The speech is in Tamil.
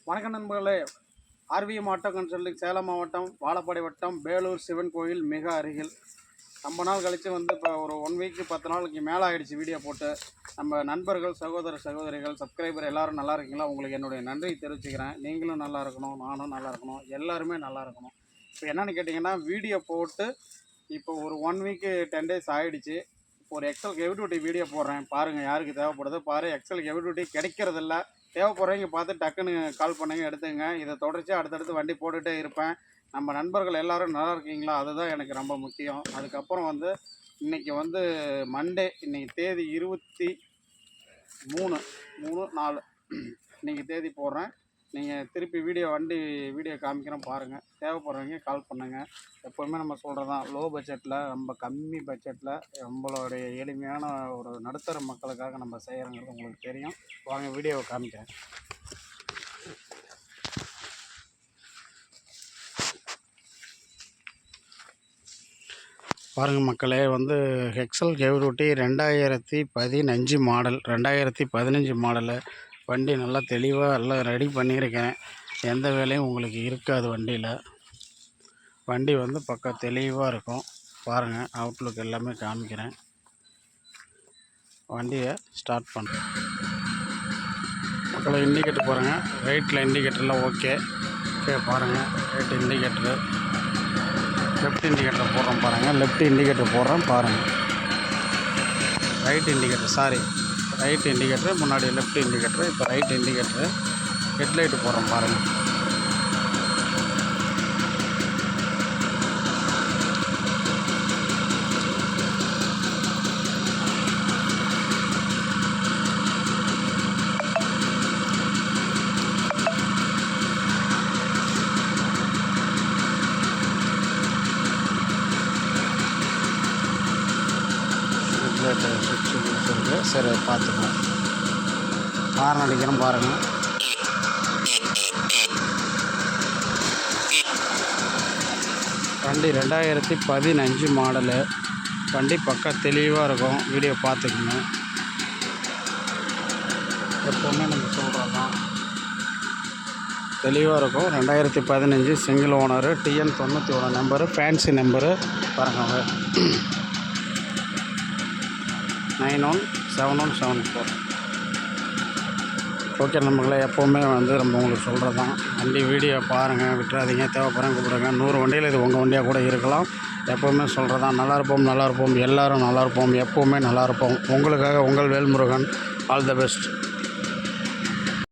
வணக்கம் நண்பர்களே. ஆர்விஎம் ஆட்டோ கன்சல்டிங் சேலம் மாவட்டம் வாழப்பாடி வட்டம் வேலூர் சிவன் கோயில் மிக அருகில். ரொம்ப நாள் கழித்து இப்போ ஒரு 1 வீக்கு 10 நாளைக்கு மேலே ஆகிடுச்சு வீடியோ போட்டு. நம்ம நண்பர்கள் சகோதரிகள் சப்ஸ்கிரைபர் எல்லோரும் நல்லா இருக்கீங்களா? உங்களுக்கு என்னுடைய நன்றி தெரிவிச்சுக்கிறேன். நீங்களும் நல்லா இருக்கணும், நானும் நல்லா இருக்கணும், எல்லாருமே நல்லா இருக்கணும். இப்போ என்னென்னு கேட்டிங்கன்னா, வீடியோ போட்டு இப்போ ஒரு 1 வீக்கு 10 டேஸ் ஆகிடுச்சு. ஒரு எக்ஸல் ஹெவி வீடியோ போடுறேன், பாருங்கள். யாருக்கு தேவைப்படுது எக்ஸல் ஹெவி கிடைக்கிறதில்ல. தேவைப்படுறவங்க பார்த்து டக்குன்னு கால் பண்ணுங்க, எடுத்துங்க. இதை தொடர்ச்சியாக அடுத்தடுத்து வண்டி போட்டுகிட்டே இருப்பேன். நம்ம நண்பர்கள் எல்லோரும் நல்லா இருக்கீங்களா? அதுதான் எனக்கு ரொம்ப முக்கியம். அதுக்கப்புறம் இன்றைக்கி மண்டே, இன்றைக்கி தேதி 23/4 இன்றைக்கி தேதி போடுறேன். நீங்கள் திருப்பி வீடியோ காமிக்கிறேன் பாருங்கள். தேவைப்படுறவங்க கால் பண்ணுங்கள். எப்போவுமே நம்ம சொல்கிறது தான், லோ பட்ஜெட்டில், ரொம்ப கம்மி பட்ஜெட்டில், நம்மளுடைய எளிமையான ஒரு நடுத்தர மக்களுக்காக நம்ம செய்கிறோங்கிறது உங்களுக்கு தெரியும். வாங்க வீடியோவை காமிக்கிறேன். பாருங்கள் மக்களே, ஹெக்ஸல் ஹெவி 2015 மாடல், 2015 மாடலு வண்டி நல்லா தெளிவாக எல்லாம் ரெடி பண்ணியிருக்கேன். எந்த வேலையும் உங்களுக்கு இருக்காது வண்டியில். வண்டி பக்கம் தெளிவாக இருக்கும். பாருங்கள், அவுட்லுக் எல்லாமே காமிக்கிறேன். வண்டியை ஸ்டார்ட் பண்ணுறேன் மக்களை. இண்டிகேட்டர் பாருங்கள், ரைட்டில் இண்டிகேட்டர்லாம் ஓகே. பாருங்கள், ரைட் இண்டிகேட்டரு, லெஃப்ட் இண்டிகேட்டர் போடுறோம் பாருங்கள். லெஃப்ட் இண்டிகேட்டர் போடுறோம் பாருங்கள். ரைட் இண்டிகேட்டரு முன்னாடி லெஃப்ட் இண்டிகேட்டரு, இப்போ ரைட் இண்டிகேட்டரு. ஹெட்லைட்டு போடுறோம் பாருங்கள். சரி, பார்த்துக்கலாம். ஹார்ன் அடிக்கிறோம் பாருங்கள். வண்டி 2015 மாடலு. வண்டி பக்கம் தெளிவாக இருக்கும். வீடியோ பார்த்துக்குங்க. எப்போவுமே நம்ம சொல்கிறது தான், தெளிவாக இருக்கும். 2015 single owner, TN 91 number, fancy number பாருங்கள். 917174. ஓகே நண்பர்களே, எப்போவுமே நம்ம உங்களுக்கு சொல்கிறது தான், வண்டி வீடியோ பாருங்கள், விட்டுறாதீங்க. தேவைப்படுறேன் கூப்பிடுங்க. 100 வண்டியில் இது உங்கள் வண்டியாக கூட இருக்கலாம். எப்போவுமே சொல்கிறது தான், நல்லா இருப்போம், எல்லோரும் நல்லா இருப்போம், எப்போவுமே நல்லா இருப்போம். உங்களுக்காக உங்கள் வேல்முருகன். All the best.